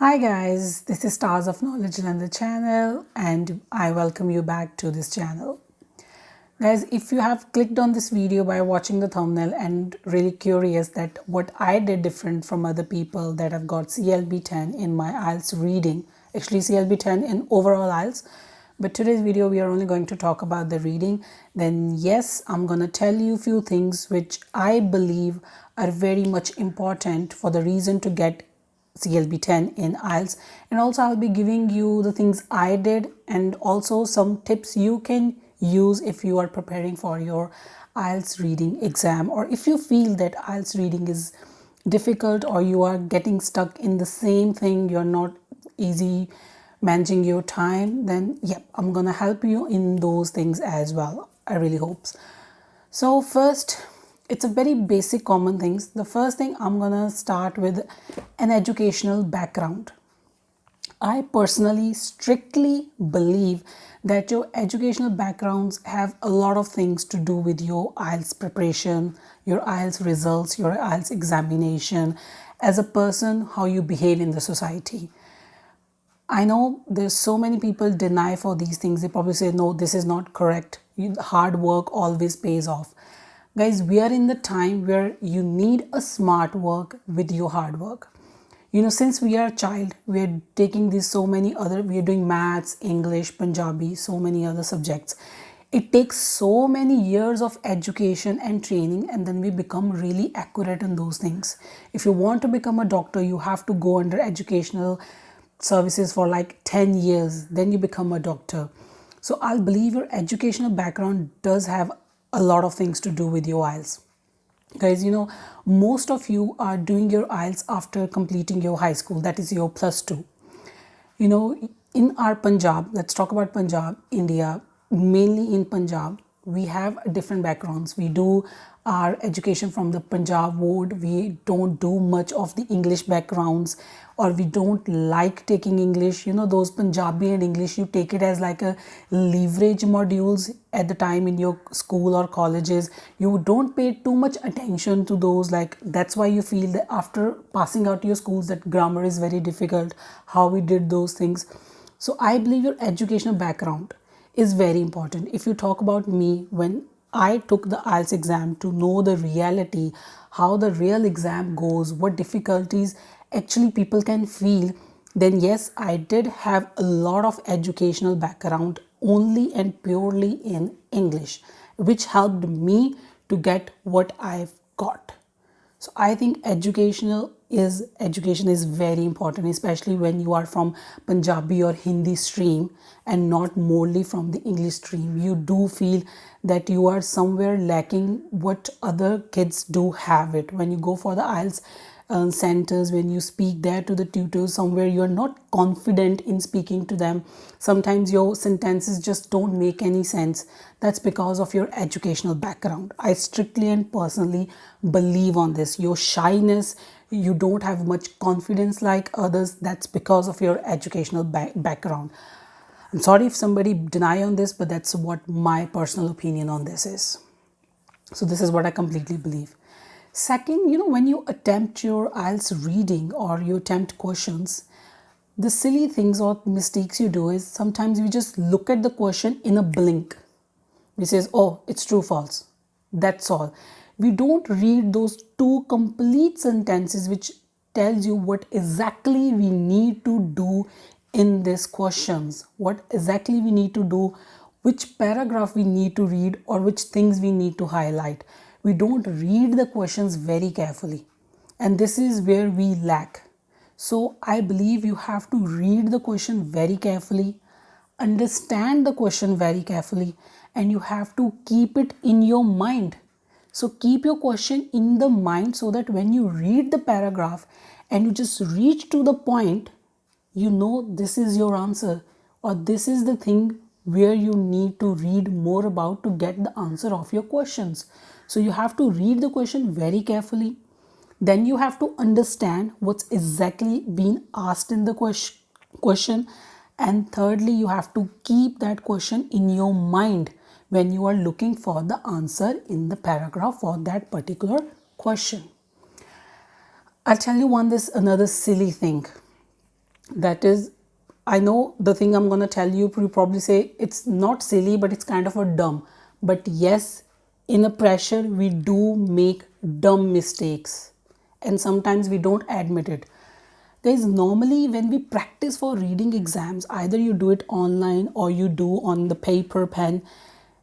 Hi guys, this is Stars of Knowledge on the channel and I welcome you back to this channel. Guys, if you have clicked on this video by watching the thumbnail and really curious that what I did different from other people that have got CLB 10 in my IELTS reading, actually CLB 10 in overall IELTS, but today's video we are only going to talk about the reading, then yes, I'm going to tell you a few things which I believe are very much important for the reason to get CLB 10 in IELTS, and also I'll be giving you the things I did and also some tips you can use if you are preparing for your IELTS reading exam, or if you feel that IELTS reading is difficult or you are getting stuck in the same thing, you're not easy managing your time, then yep, I'm gonna help you in those things as well. I really hope. So first, it's a very basic common things. The first thing I'm gonna start with an educational background. I personally strictly believe that your educational backgrounds have a lot of things to do with your IELTS preparation, your IELTS results, your IELTS examination, as a person, how you behave in the society. I know there's so many people deny for these things. They probably say, no, this is not correct. Hard work always pays off. Guys, we are in the time where you need a smart work with your hard work. You know, since we are a child, we are taking these we are doing maths, English, Punjabi, so many other subjects. It takes so many years of education and training, and then we become really accurate in those things. If you want to become a doctor, you have to go under educational services for like 10 years, then you become a doctor. So I'll believe your educational background does have a lot of things to do with your IELTS. Guys, you know, most of you are doing your IELTS after completing your high school, that is your plus 2. You know, in our Punjab, let's talk about Punjab, India, mainly in Punjab, we have different backgrounds. We do our education from the Punjab board. We don't do much of the English backgrounds, or we don't like taking English. You know, those Punjabi and English, you take it as like a leverage modules at the time in your school or colleges. You don't pay too much attention to those. Like, that's why you feel that after passing out your schools that grammar is very difficult, how we did those things. So I believe your educational background is very important. If you talk about me, when I took the IELTS exam to know the reality, how the real exam goes, what difficulties actually people can feel, then yes, I did have a lot of educational background only and purely in English, which helped me to get what I've got. So I think education is very important, especially when you are from Punjabi or Hindi stream and not morely from the English stream. You do feel that you are somewhere lacking what other kids do have it. When you go for the IELTS centers, when you speak there to the tutors, somewhere you are not confident in speaking to them. Sometimes your sentences just don't make any sense. That's because of your educational background. I strictly and personally believe on this. Your shyness, you don't have much confidence like others, that's because of your educational background. I'm sorry if somebody deny on this, but that's what my personal opinion on this is. So this is what I completely believe. Second, you know, when you attempt your IELTS reading or you attempt questions, the silly things or mistakes you do is sometimes we just look at the question in a blink. We says, oh, it's true, false. That's all. We don't read those two complete sentences which tells you what exactly we need to do in these questions, what exactly we need to do, which paragraph we need to read, or which things we need to highlight. We don't read the questions very carefully, and this is where we lack. So I believe you have to read the question very carefully, understand the question very carefully, and you have to keep it in your mind. So keep your question in the mind so that when you read the paragraph and you just reach to the point, you know this is your answer, or this is the thing where you need to read more about to get the answer of your questions. So you have to read the question very carefully. Then you have to understand what's exactly being asked in the question. And thirdly, you have to keep that question in your mind when you are looking for the answer in the paragraph for that particular question. I'll tell you another silly thing. That is, I know the thing I'm going to tell you, you probably say it's not silly, but it's kind of a dumb. But yes, in a pressure, we do make dumb mistakes. And sometimes we don't admit it. Guys, normally when we practice for reading exams, either you do it online or you do on the paper pen,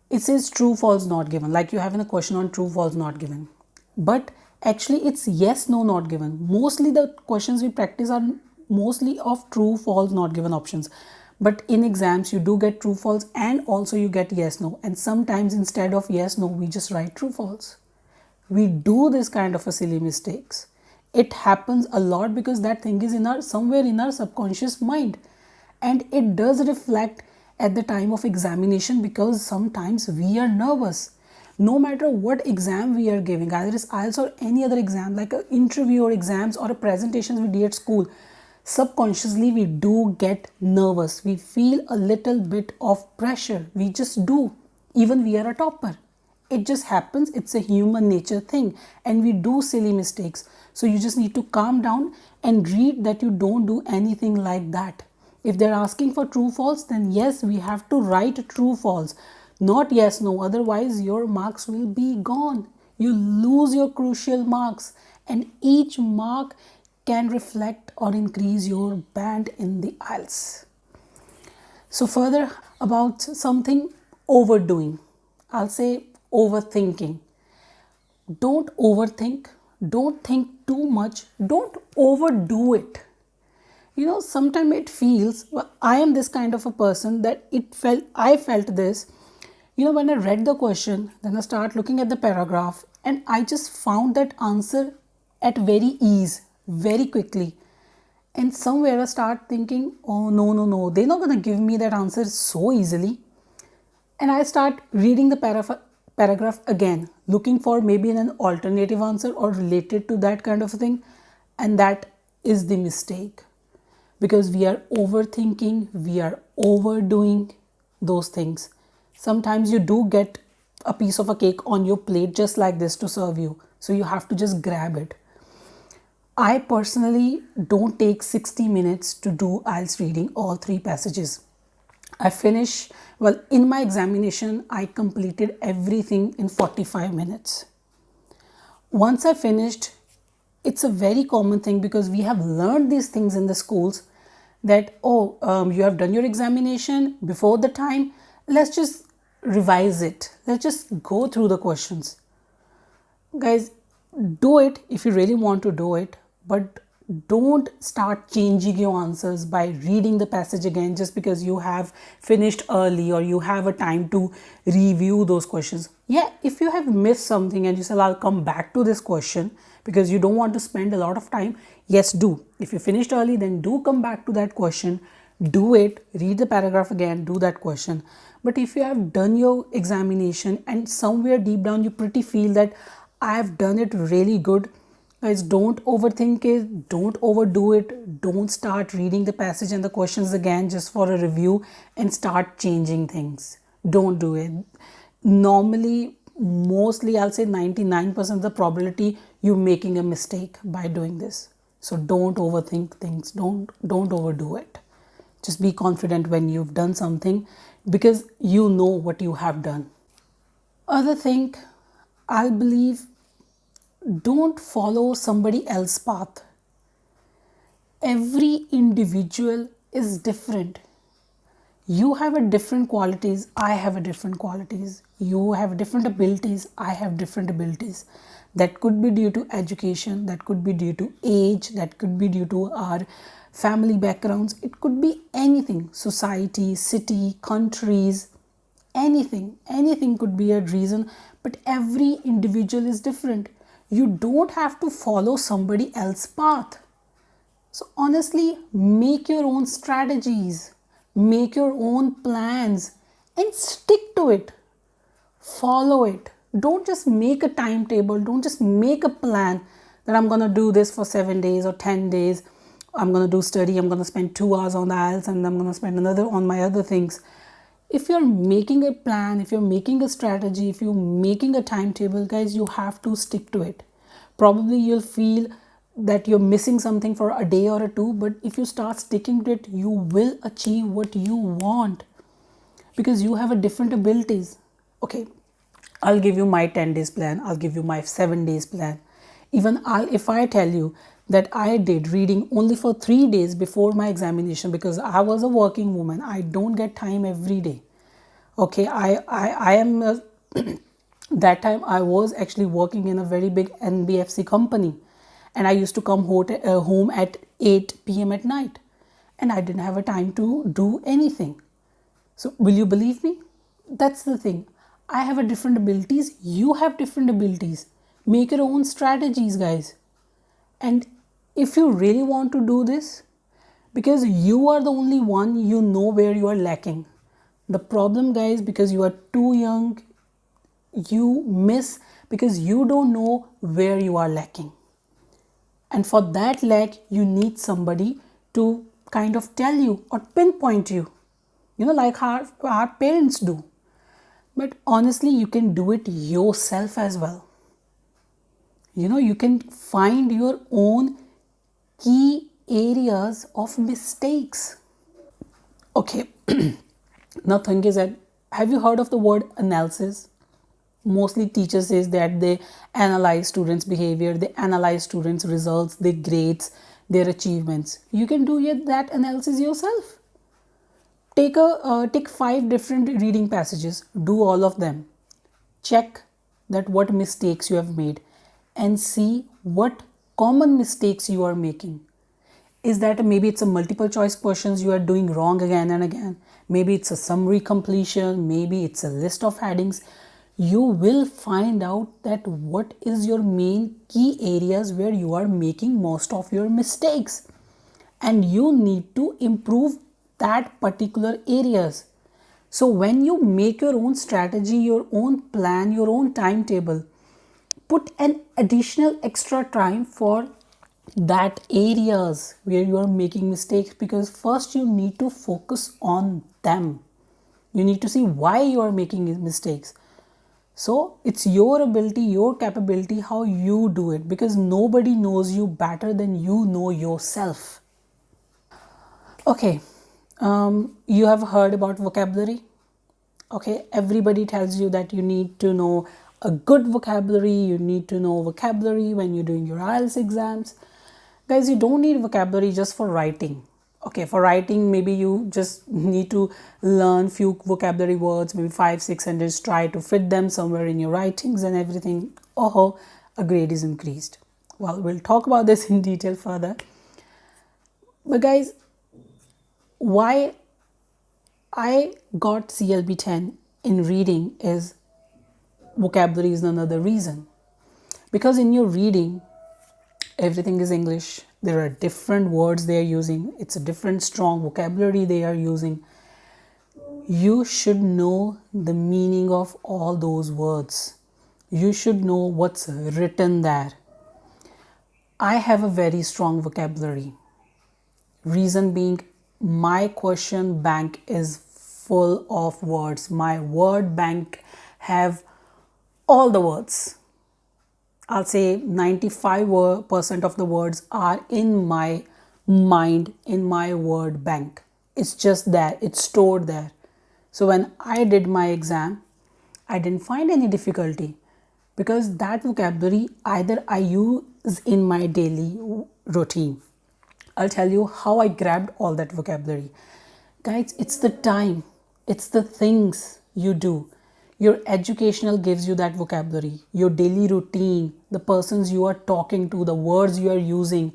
it says true, false, not given. Like you have in a question on true, false, not given. But actually it's yes, no, not given. Mostly the questions we practice are mostly of true, false, not given options. But in exams, you do get true, false, and also you get yes, no. And sometimes instead of yes, no, we just write true, false. We do this kind of a silly mistakes. It happens a lot because that thing is in our somewhere in our subconscious mind, and it does reflect at the time of examination because sometimes we are nervous. No matter what exam we are giving, either it's IELTS or any other exam, like an interview or exams or a presentations we do at school, subconsciously we do get nervous. We feel a little bit of pressure. We just do, even we are a topper. It just happens. It's a human nature thing, and we do silly mistakes. So you just need to calm down and read that you don't do anything like that. If they're asking for true false, then yes, we have to write true false, not yes no. Otherwise your marks will be gone. You lose your crucial marks, and each mark can reflect or increase your band in the IELTS. So further about something overdoing, I'll say overthinking. Don't overthink, don't think too much, don't overdo it. You know, sometimes it feels, well, I am this kind of a person that I felt this, you know, when I read the question, then I start looking at the paragraph and I just found that answer at very ease, very quickly. And somewhere I start thinking, oh no, no, no, they're not going to give me that answer so easily. And I start reading the paragraph again, looking for maybe an alternative answer or related to that kind of a thing. And that is the mistake, because we are overthinking, we are overdoing those things. Sometimes you do get a piece of a cake on your plate just like this to serve you. So you have to just grab it. I personally don't take 60 minutes to do IELTS reading all three passages. I finish, well, in my examination, I completed everything in 45 minutes. Once I finished, it's a very common thing because we have learned these things in the schools that, oh, you have done your examination before the time, let's just revise it. Let's just go through the questions. Guys, do it if you really want to do it, but don't start changing your answers by reading the passage again just because you have finished early or you have a time to review those questions. Yeah, if you have missed something and you say, I'll come back to this question because you don't want to spend a lot of time, yes, do. If you finished early, then do come back to that question, do it, read the paragraph again, do that question. But if you have done your examination and somewhere deep down you pretty feel that I have done it really good, guys, don't overthink it, don't overdo it, don't start reading the passage and the questions again just for a review and start changing things. Don't do it. Normally, mostly I'll say 99% of the probability you're making a mistake by doing this. So don't overthink things, don't overdo it. Just be confident when you've done something because you know what you have done. Other thing, I believe, don't follow somebody else's path. Every individual is different. You have a different qualities, I have a different qualities. You have different abilities, I have different abilities. That could be due to education, that could be due to age, that could be due to our family backgrounds. It could be anything, society, city, countries, anything could be a reason, but every individual is different. You don't have to follow somebody else's path. So honestly, make your own strategies, make your own plans and stick to it. Follow it. Don't just make a timetable, don't just make a plan that I'm going to do this for 7 days or 10 days. I'm going to do study, I'm going to spend 2 hours on the IELTS and I'm going to spend another on my other things. If you're making a plan, if you're making a strategy, if you're making a timetable, guys, you have to stick to it. Probably you'll feel that you're missing something for a day or a two, but if you start sticking to it, you will achieve what you want because you have a different abilities. Okay, I'll give you my 10 days plan, I'll give you my 7 days plan. Even if I tell you that I did reading only for 3 days before my examination because I was a working woman, I don't get time every day. Okay, I am that time I was actually working in a very big NBFC company, and I used to come home at 8 p.m. at night, and I didn't have a time to do anything. So will you believe me? That's the thing. I have a different abilities, you have different abilities. Make your own strategies, guys. And if you really want to do this, because you are the only one, you know where you are lacking. The problem, guys, because you are too young, you miss because you don't know where you are lacking. And for that lack, you need somebody to kind of tell you or pinpoint you, like our parents do. But honestly, you can do it yourself as well. You can find your own key areas of mistakes. Okay, now thing is that, have you heard of the word analysis? Mostly teachers says that they analyze students' behavior, they analyze students' results, their grades, their achievements. You can do that analysis yourself. Take 5 different reading passages, do all of them, check that what mistakes you have made, and see what common mistakes you are making. Is that maybe it's a multiple choice questions you are doing wrong again and again, maybe it's a summary completion, maybe it's a list of headings. You will find out that what is your main key areas where you are making most of your mistakes, and you need to improve that particular areas. So when you make your own strategy, your own plan, your own timetable, put an additional extra time for that areas where you are making mistakes, because first you need to focus on them. You need to see why you are making mistakes. So it's your ability, your capability, how you do it, because nobody knows you better than you know yourself. Okay, you have heard about vocabulary. Okay, everybody tells you that you need to know a good vocabulary, you need to know vocabulary when you're doing your IELTS exams. Guys, you don't need vocabulary just for writing. Okay, for writing, maybe you just need to learn few vocabulary words, maybe 5-600, try to fit them somewhere in your writings and everything. Oh, a grade is increased. Well, we'll talk about this in detail further. But guys, why I got CLB 10 in reading is vocabulary is another reason. Because in your reading, everything is English. There are different words they are using. It's a different strong vocabulary they are using. You should know the meaning of all those words. You should know what's written there. I have a very strong vocabulary. Reason being, my question bank is full of words. My word bank have all the words. I'll say 95% of the words are in my mind, in my word bank. It's just there, it's stored there. So when I did my exam, I didn't find any difficulty, because that vocabulary either I use in my daily routine. I'll tell you how I grabbed all that vocabulary. Guys, it's the time, it's the things you do. Your educational gives you that vocabulary, your daily routine, the persons you are talking to, the words you are using,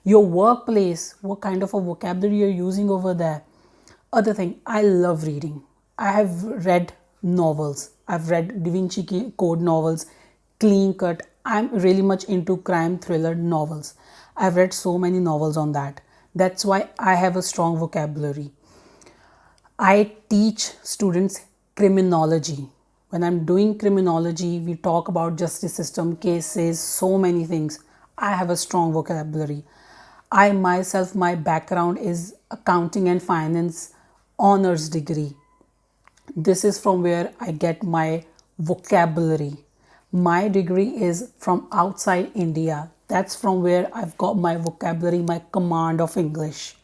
your workplace, what kind of a vocabulary you're using over there. Other thing, I love reading. I have read novels. I've read Da Vinci Code novels, clean cut. I'm really much into crime thriller novels. I've read so many novels on that. That's why I have a strong vocabulary. I teach students criminology. When I'm doing criminology, we talk about justice system, cases, so many things. I have a strong vocabulary. I myself, my background is accounting and finance honors degree. This is from where I get my vocabulary. My degree is from outside India. That's from where I've got my vocabulary, my command of English.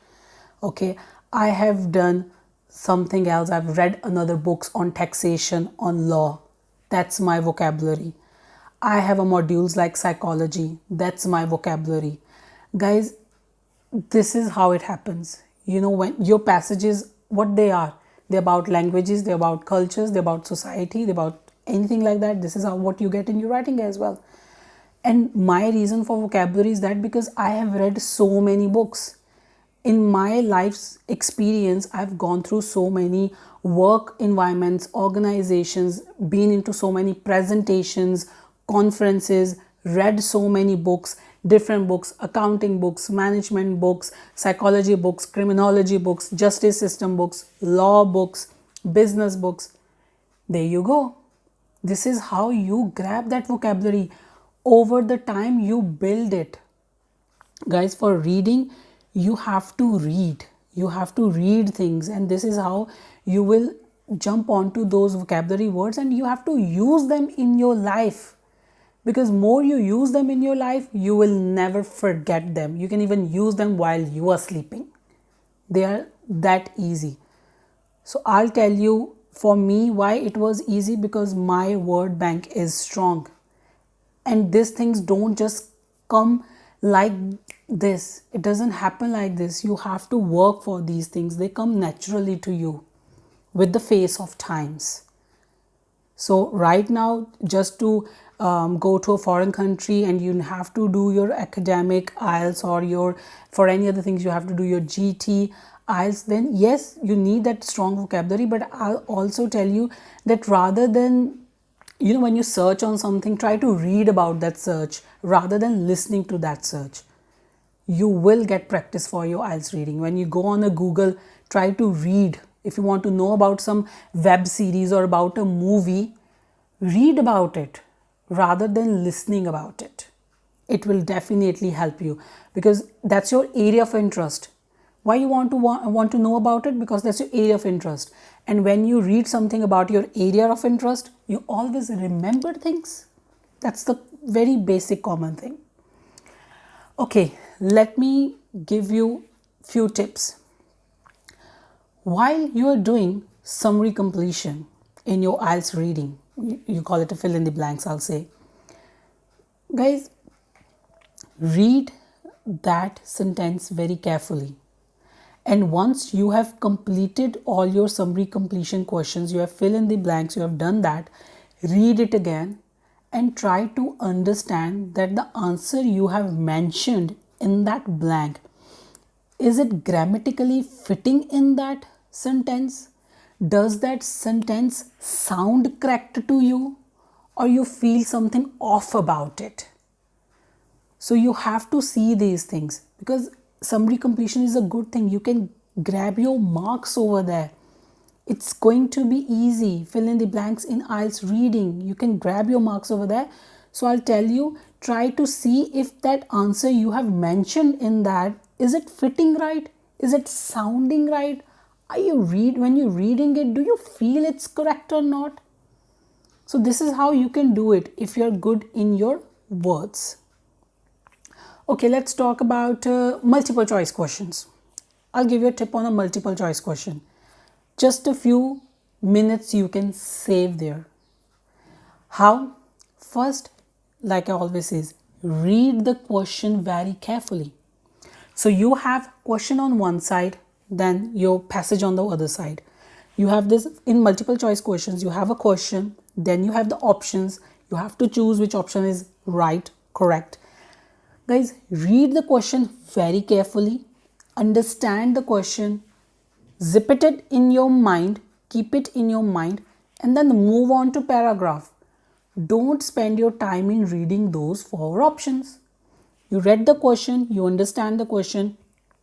Okay, I have done something else. I've read another books on taxation, on law. That's my vocabulary. I have a modules like psychology. That's my vocabulary. Guys, this is how it happens. You know, when your passages, what they are, they're about languages, they're about cultures, they're about society, they're about anything like that. This is how what you get in your writing as well. And my reason for vocabulary is that because I have read so many books. In my life's experience, I've gone through so many work environments, organizations, been into so many presentations, conferences, read so many books, different books, accounting books, management books, psychology books, criminology books, justice system books, law books, business books. There you go. This is how you grab that vocabulary. Over the time, you build it. Guys, for reading, you have to read. You have to read things, and this is how you will jump onto those vocabulary words, and you have to use them in your life. Because more you use them in your life, you will never forget them. You can even use them while you are sleeping. They are that easy. So I'll tell you, for me, why it was easy, because my word bank is strong. And these things don't just come like this. It doesn't happen like this. You have to work for these things. They come naturally to you with the face of times. So right now, just to go to a foreign country and you have to do your academic IELTS, or your, for any other things, you have to do your GT IELTS, then yes, you need that strong vocabulary. But I'll also tell you that rather than, you know, when you search on something, try to read about that search rather than listening to that search. You will get practice for your IELTS reading. When you go on a Google, try to read. If you want to know about some web series or about a movie, read about it rather than listening about it. It will definitely help you, because that's your area of interest. Why you want to know about it? Because that's your area of interest. And when you read something about your area of interest, you always remember things. That's the very basic common thing. Okay, let me give you few tips. While you are doing summary completion in your IELTS reading, you call it a fill in the blanks, I'll say. Guys, read that sentence very carefully. And once you have completed all your summary completion questions, you have fill in the blanks, you have done that, read it again and try to understand that the answer you have mentioned in that blank, is it grammatically fitting in that sentence? Does that sentence sound correct to you, or you feel something off about it? So you have to see these things, because summary completion is a good thing. You can grab your marks over there. It's going to be easy. Fill in the blanks in IELTS reading. You can grab your marks over there. So I'll tell you, try to see if that answer you have mentioned in that, is it fitting right? Is it sounding right? When you're reading it, do you feel it's correct or not? So this is how you can do it if you're good in your words. Okay, let's talk about multiple choice questions. I'll give you a tip on a multiple choice question. Just a few minutes you can save there. How? First, like I always say, read the question very carefully. So you have question on one side, then your passage on the other side. You have this in multiple choice questions. You have a question, then you have the options. You have to choose which option is right, correct. Guys, read the question very carefully, understand the question, zip it in your mind, keep it in your mind, and then move on to paragraph. Don't spend your time in reading those 4 options. You read the question, you understand the question,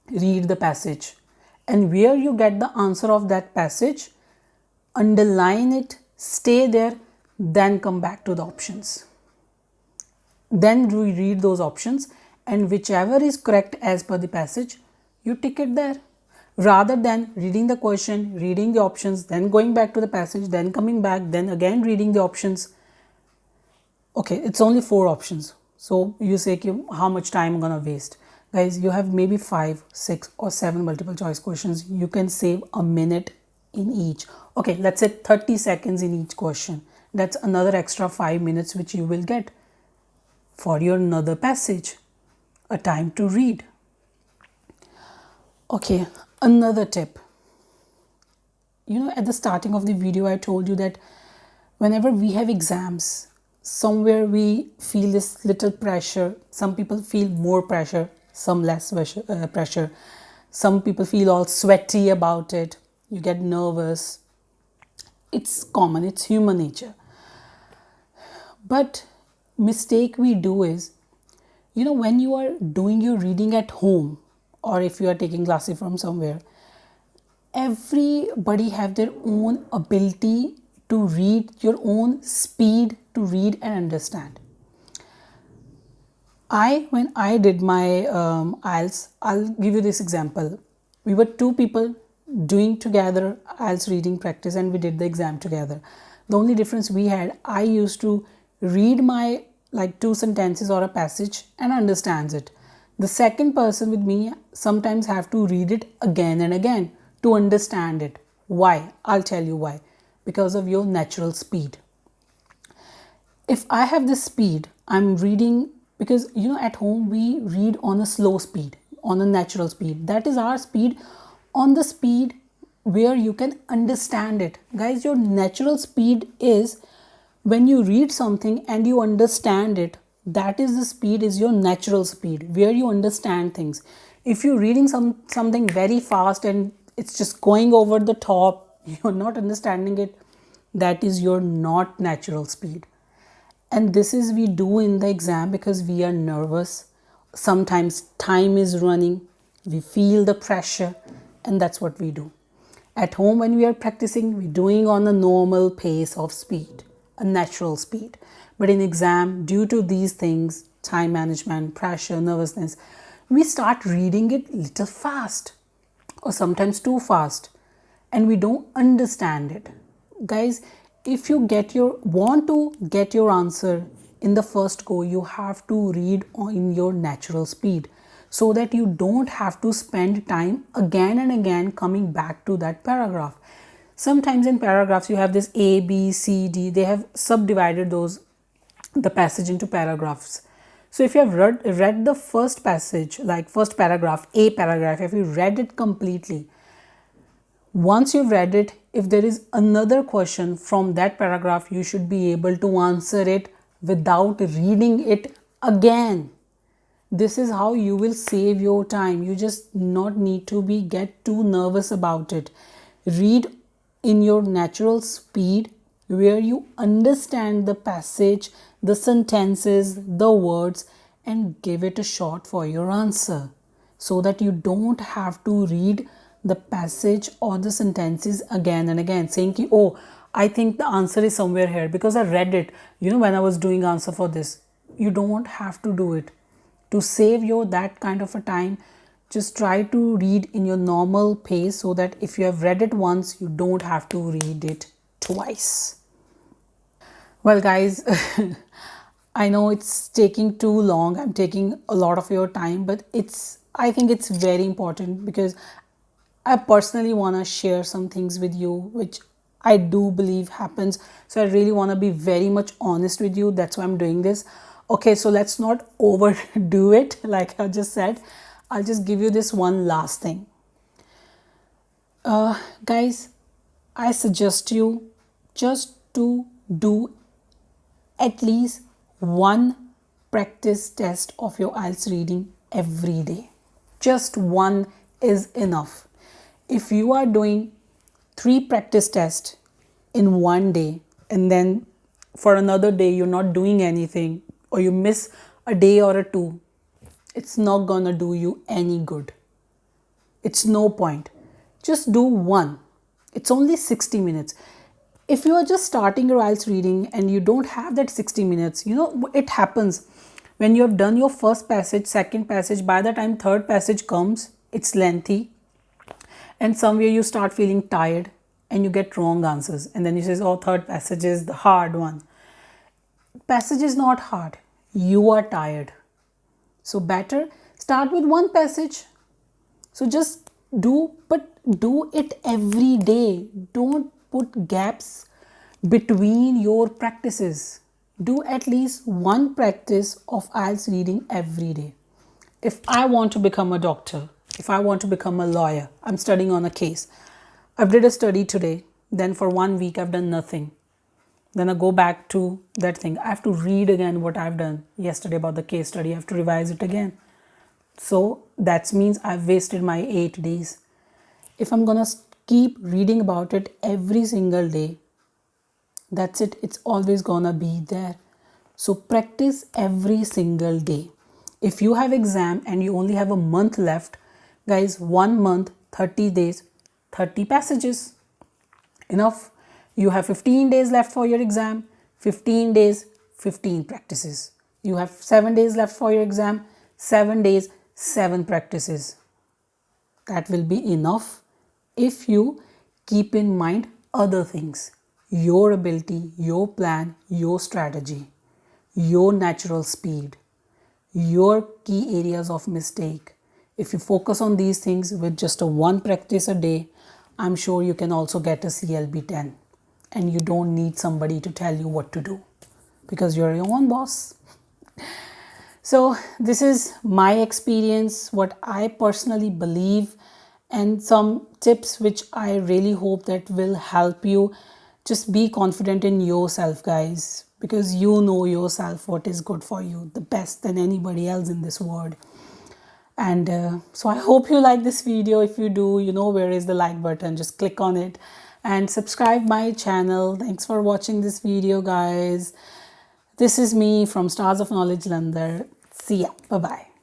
read the passage. And where you get the answer of that passage, underline it, stay there, then come back to the options. Then we read those options, and whichever is correct as per the passage, you tick it there. Rather than reading the question, reading the options, then going back to the passage, then coming back, then again reading the options. Okay, it's only 4 options. So you say, how much time I'm gonna waste? Guys, you have maybe 5, 6 or 7 multiple choice questions. You can save a minute in each. Okay, let's say 30 seconds in each question. That's another extra 5 minutes which you will get for your another passage, a time to read. Okay, another tip. At the starting of the video, I told you that whenever we have exams, somewhere we feel this little pressure. Some people feel more pressure, some less pressure. Some people feel all sweaty about it. You get nervous. It's common, it's human nature. But mistake we do is, when you are doing your reading at home, or if you are taking classes from somewhere, everybody have their own ability to read, your own speed to read and understand. When I did my IELTS, I'll give you this example. We were 2 people doing together IELTS reading practice, and we did the exam together. The only difference we had, I used to read my 2 sentences or a passage and understands it. The second person with me sometimes have to read it again and again to understand it. Why? I'll tell you why. Because of your natural speed. If I have this speed, I'm reading, because at home we read on a slow speed, on a natural speed. That is our speed, on the speed where you can understand it. Guys, your natural speed is when you read something and you understand it. That is the speed, is your natural speed, where you understand things. If you're reading something very fast and it's just going over the top, you're not understanding it, that is your not natural speed. And this is we do in the exam because we are nervous. Sometimes time is running, we feel the pressure, and that's what we do. At home, when we are practicing, we're doing on a normal pace of speed, a natural speed. But in exam, due to these things, time management, pressure, nervousness, we start reading it little fast, or sometimes too fast, and we don't understand it. Guys, if you want to get your answer in the first go, you have to read in your natural speed, so that you don't have to spend time again and again coming back to that paragraph. Sometimes in paragraphs you have this A, B, C, D. They have subdivided the passage into paragraphs. So if you have read the first passage, like first paragraph, A paragraph, if you read it completely, once you've read it, if there is another question from that paragraph, you should be able to answer it without reading it again. This is how you will save your time. You just not need to get too nervous about it. Read in your natural speed, where you understand the passage, the sentences, the words, and give it a shot for your answer, so that you don't have to read the passage or the sentences again and again, saying, oh, I think the answer is somewhere here because I read it, when I was doing answer for this. You don't have to do it. To save your that kind of a time, just try to read in your normal pace, so that if you have read it once, you don't have to read it twice. Well, guys, I know it's taking too long. I'm taking a lot of your time, but I think it's very important, because I personally want to share some things with you which I do believe happens. So I really want to be very much honest with you. That's why I'm doing this. Okay, so let's not overdo it. Like I just said, I'll just give you this one last thing. Guys, I suggest you just to do at least one practice test of your IELTS reading every day. Just one is enough. If you are doing 3 practice tests in one day, and then for another day you're not doing anything, or you miss a day or 2, it's not gonna do you any good. It's no point. Just do one. It's only 60 minutes. If you are just starting your IELTS reading and you don't have that 60 minutes, it happens. When you have done your first passage, second passage, by the time third passage comes, it's lengthy. And somewhere you start feeling tired and you get wrong answers. And then you say, oh, third passage is the hard one. Passage is not hard. you are tired. So better start with one passage. So just do, but do it every day. Don't put gaps between your practices. Do at least one practice of IELTS reading every day. If I want to become a doctor, if I want to become a lawyer, I'm studying on a case. I've did a study today, then for 1 week I've done nothing. Then I go back to that thing. I have to read again what I've done yesterday about the case study. I have to revise it again. So that means I've wasted my 8 days. If I'm gonna keep reading about it every single day, that's it. It's always gonna be there. So practice every single day. If you have exam and you only have a month left, guys, 1 month, 30 days, 30 passages. Enough. You have 15 days left for your exam. 15 days, 15 practices. You have 7 days left for your exam. 7 days, 7 practices. That will be enough if you keep in mind other things. Your ability, your plan, your strategy, your natural speed, your key areas of mistake. If you focus on these things with just a one practice a day, I'm sure you can also get a CLB 10, and you don't need somebody to tell you what to do because you're your own boss. So this is my experience, what I personally believe, and some tips which I really hope that will help you. Just be confident in yourself, guys, because you know yourself what is good for you the best than anybody else in this world. And so I hope you like this video. If you do, you know where is the like button, just click on it and subscribe my channel. Thanks for watching this video, guys. This is me from Stars of Knowledge, Jalandhar. See ya. Bye bye.